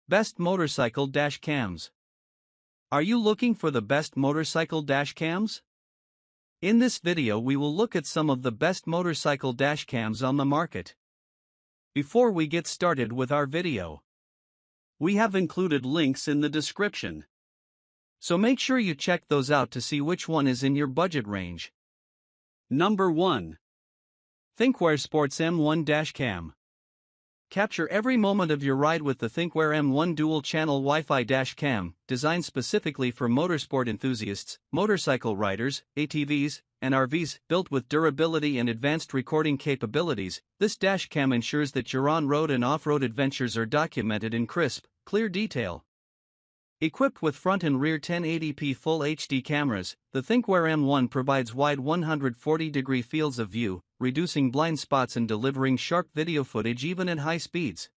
Best motorcycle dash cams. Are you looking for the best motorcycle dash cams? In this video we will look at some of the best motorcycle dash cams on the market. Before we get started with our video, we have included links in the description, so make sure you check those out to see which one is in your budget range. Number 1. THINKWARE Sports M1 Dashcam. Capture every moment of your ride with the THINKWARE M1 dual-channel Wi-Fi dashcam, designed specifically for motorsport enthusiasts, motorcycle riders, ATVs, and RVs. Built with durability and advanced recording capabilities, this dashcam ensures that your on-road and off-road adventures are documented in crisp, clear detail. Equipped with front and rear 1080p Full HD cameras, the THINKWARE M1 provides wide 140-degree fields of view, reducing blind spots and delivering sharp video footage even at high speeds.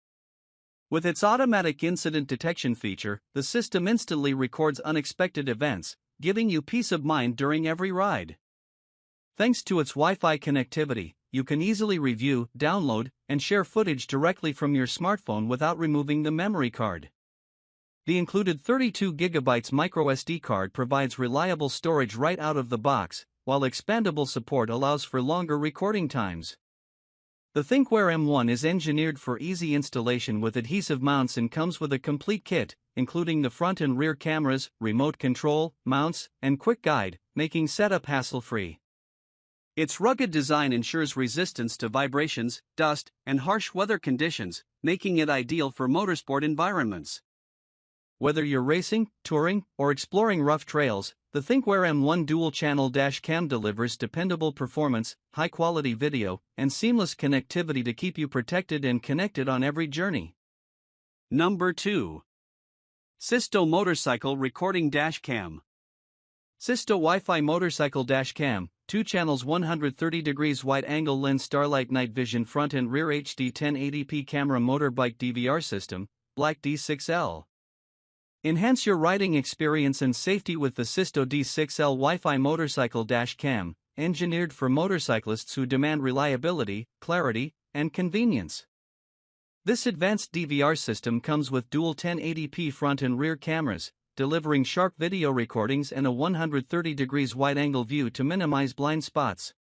With its automatic incident detection feature, the system instantly records unexpected events, giving you peace of mind during every ride. Thanks to its Wi-Fi connectivity, you can easily review, download, and share footage directly from your smartphone without removing the memory card. The included 32GB microSD card provides reliable storage right out of the box, while expandable support allows for longer recording times. The THINKWARE M1 is engineered for easy installation with adhesive mounts and comes with a complete kit, including the front and rear cameras, remote control, mounts, and quick guide, making setup hassle-free. Its rugged design ensures resistance to vibrations, dust, and harsh weather conditions, making it ideal for motorsport environments. Whether you're racing, touring, or exploring rough trails, the THINKWARE M1 dual-channel dashcam delivers dependable performance, high-quality video, and seamless connectivity to keep you protected and connected on every journey. Number 2. VSYSTO Motorcycle Recording Dashcam. VSYSTO Wi-Fi Motorcycle Dashcam, 2 channels 130 degrees wide-angle lens Starlight Night Vision front and rear HD 1080p camera motorbike DVR system, Black D6L. Enhance your riding experience and safety with the VSYSTO D6L Wi-Fi Motorcycle Dashcam, engineered for motorcyclists who demand reliability, clarity, and convenience. This advanced DVR system comes with dual 1080p front and rear cameras, delivering sharp video recordings and a 130 degrees wide-angle view to minimize blind spots.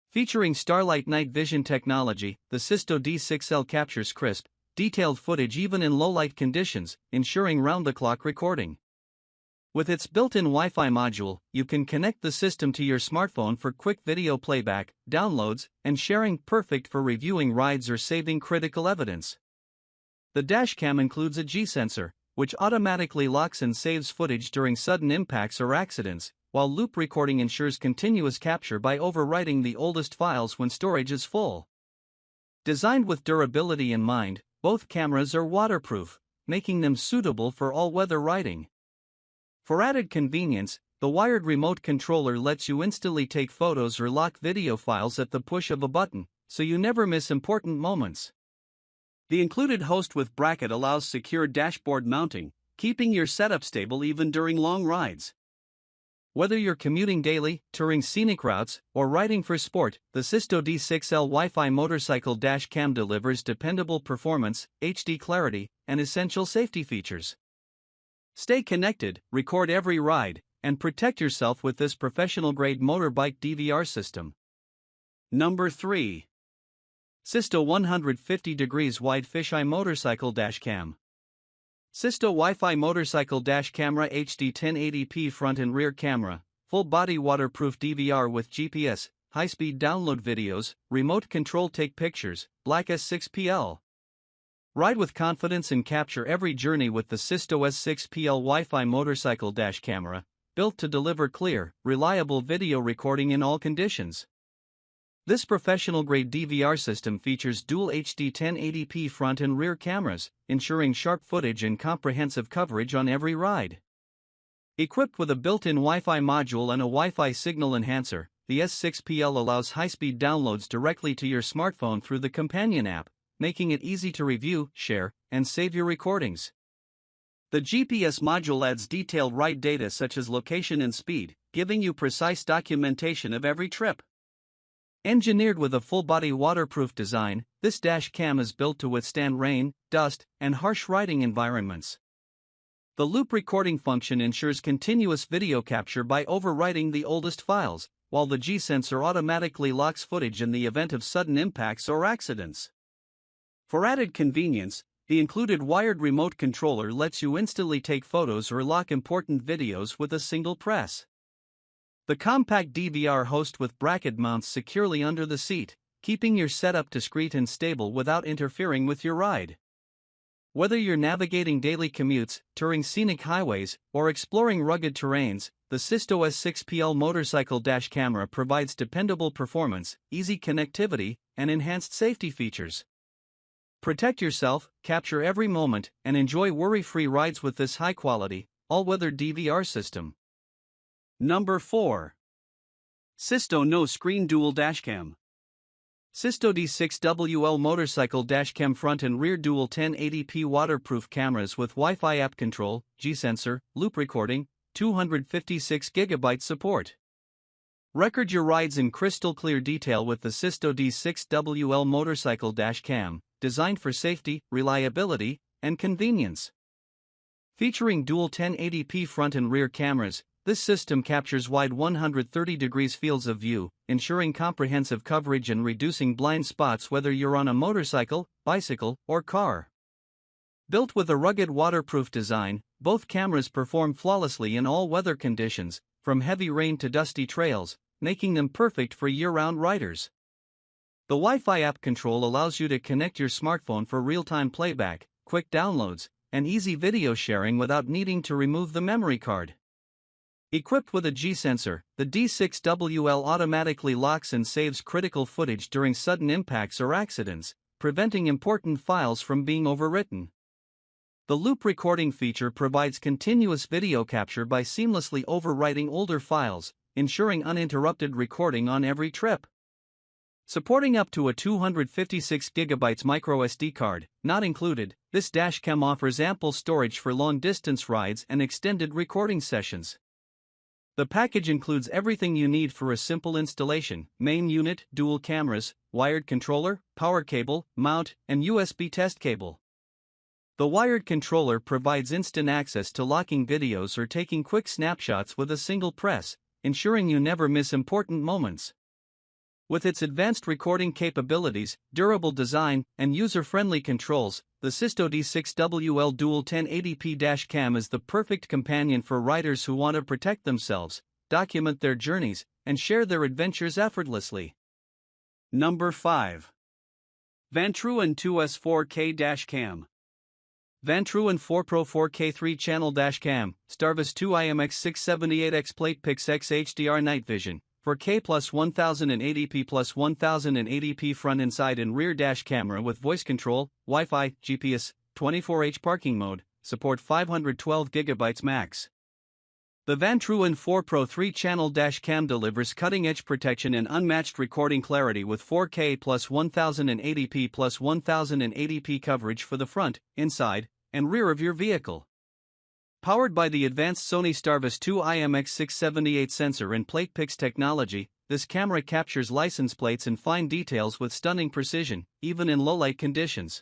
Featuring Starlight Night Vision technology, the VSYSTO D6L captures crisp, detailed footage even in low-light conditions, ensuring round-the-clock recording. With its built-in Wi-Fi module, you can connect the system to your smartphone for quick video playback, downloads, and sharing, perfect for reviewing rides or saving critical evidence. The dashcam includes a G-sensor, which automatically locks and saves footage during sudden impacts or accidents, while loop recording ensures continuous capture by overwriting the oldest files when storage is full. Designed with durability in mind, both cameras are waterproof, making them suitable for all-weather riding. For added convenience, the wired remote controller lets you instantly take photos or lock video files at the push of a button, so you never miss important moments. The included host with bracket allows secure dashboard mounting, keeping your setup stable even during long rides. Whether you're commuting daily, touring scenic routes, or riding for sport, the VSYSTO D6L Wi-Fi Motorcycle Dashcam delivers dependable performance, HD clarity, and essential safety features. Stay connected, record every ride, and protect yourself with this professional-grade motorbike DVR system. Number 3. VSYSTO 150 degrees wide fisheye motorcycle dashcam. VSYSTO Wi-Fi Motorcycle Dash Camera HD 1080p front and rear camera, full-body waterproof DVR with GPS, high-speed download videos, remote control take pictures, Black S6PL. Ride with confidence and capture every journey with the VSYSTO S6PL Wi-Fi Motorcycle Dash Camera, built to deliver clear, reliable video recording in all conditions. This professional-grade DVR system features dual HD 1080p front and rear cameras, ensuring sharp footage and comprehensive coverage on every ride. Equipped with a built-in Wi-Fi module and a Wi-Fi signal enhancer, the S6PL allows high-speed downloads directly to your smartphone through the companion app, making it easy to review, share, and save your recordings. The GPS module adds detailed ride data such as location and speed, giving you precise documentation of every trip. Engineered with a full-body waterproof design, this dash cam is built to withstand rain, dust, and harsh riding environments. The loop recording function ensures continuous video capture by overwriting the oldest files, while the G-sensor automatically locks footage in the event of sudden impacts or accidents. For added convenience, the included wired remote controller lets you instantly take photos or lock important videos with a single press. The compact DVR host with bracket mounts securely under the seat, keeping your setup discreet and stable without interfering with your ride. Whether you're navigating daily commutes, touring scenic highways, or exploring rugged terrains, the VSYSTO S6PL motorcycle dash camera provides dependable performance, easy connectivity, and enhanced safety features. Protect yourself, capture every moment, and enjoy worry-free rides with this high-quality, all-weather DVR system. Number 4. VSYSTO No Screen Dual Dashcam. VSYSTO D6WL motorcycle dashcam front and rear dual 1080p waterproof cameras with Wi-Fi app control, G-sensor, loop recording, 256GB support. Record your rides in crystal clear detail with the VSYSTO D6WL motorcycle dashcam, designed for safety, reliability, and convenience. Featuring dual 1080p front and rear cameras, this system captures wide 130 degrees fields of view, ensuring comprehensive coverage and reducing blind spots whether you're on a motorcycle, bicycle, or car. Built with a rugged waterproof design, both cameras perform flawlessly in all weather conditions, from heavy rain to dusty trails, making them perfect for year-round riders. The Wi-Fi app control allows you to connect your smartphone for real-time playback, quick downloads, and easy video sharing without needing to remove the memory card. Equipped with a G-sensor, the D6WL automatically locks and saves critical footage during sudden impacts or accidents, preventing important files from being overwritten. The loop recording feature provides continuous video capture by seamlessly overwriting older files, ensuring uninterrupted recording on every trip. Supporting up to a 256GB microSD card, not included, this dashcam offers ample storage for long-distance rides and extended recording sessions. The package includes everything you need for a simple installation: main unit, dual cameras, wired controller, power cable, mount, and USB test cable. The wired controller provides instant access to locking videos or taking quick snapshots with a single press, ensuring you never miss important moments. With its advanced recording capabilities, durable design, and user-friendly controls, the VSYSTO D6WL Dual 1080p dashcam is the perfect companion for riders who want to protect themselves, document their journeys, and share their adventures effortlessly. Number 5. Vantrue N2S 4K Dashcam. Vantrue N4 Pro 4K 3-channel dashcam, Starvis 2 IMX678X PlatePix X HDR Night Vision, 4K plus 1080p plus 1080p front inside and rear dash camera with voice control, Wi-Fi, GPS, 24H parking mode, support 512GB max. The Vantrue N4 Pro 3-channel dashcam delivers cutting-edge protection and unmatched recording clarity with 4K plus 1080p plus 1080p coverage for the front, inside, and rear of your vehicle. Powered by the advanced Sony Starvis 2 IMX678 sensor and PlatePix technology, this camera captures license plates and fine details with stunning precision, even in low-light conditions.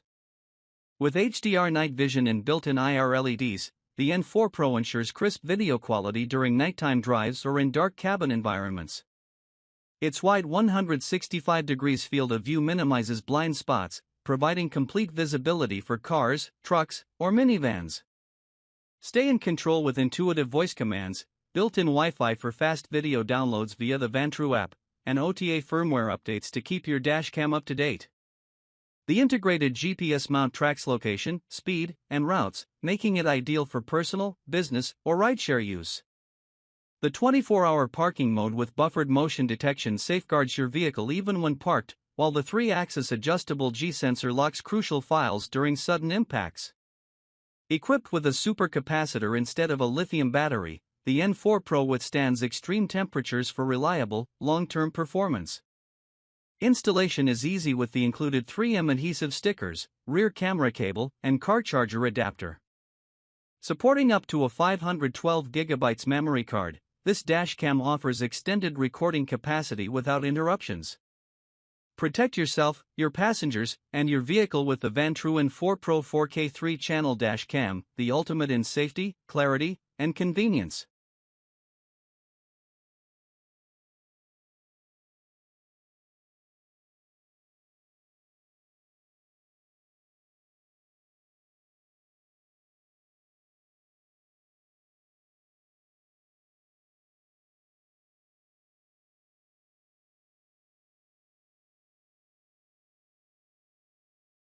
With HDR night vision and built-in IR LEDs, the N4 Pro ensures crisp video quality during nighttime drives or in dark cabin environments. Its wide 165 degrees field of view minimizes blind spots, providing complete visibility for cars, trucks, or minivans. Stay in control with intuitive voice commands, built-in Wi-Fi for fast video downloads via the Vantrue app, and OTA firmware updates to keep your dashcam up to date. The integrated GPS mount tracks location, speed, and routes, making it ideal for personal, business, or rideshare use. The 24-hour parking mode with buffered motion detection safeguards your vehicle even when parked, while the 3-axis adjustable G-sensor locks crucial files during sudden impacts. Equipped with a supercapacitor instead of a lithium battery, the N4 Pro withstands extreme temperatures for reliable, long-term performance. Installation is easy with the included 3M adhesive stickers, rear camera cable, and car charger adapter. Supporting up to a 512GB memory card, this dashcam offers extended recording capacity without interruptions. Protect yourself, your passengers, and your vehicle with the Vantrue N4 Pro 4K 3-channel dash cam, the ultimate in safety, clarity, and convenience.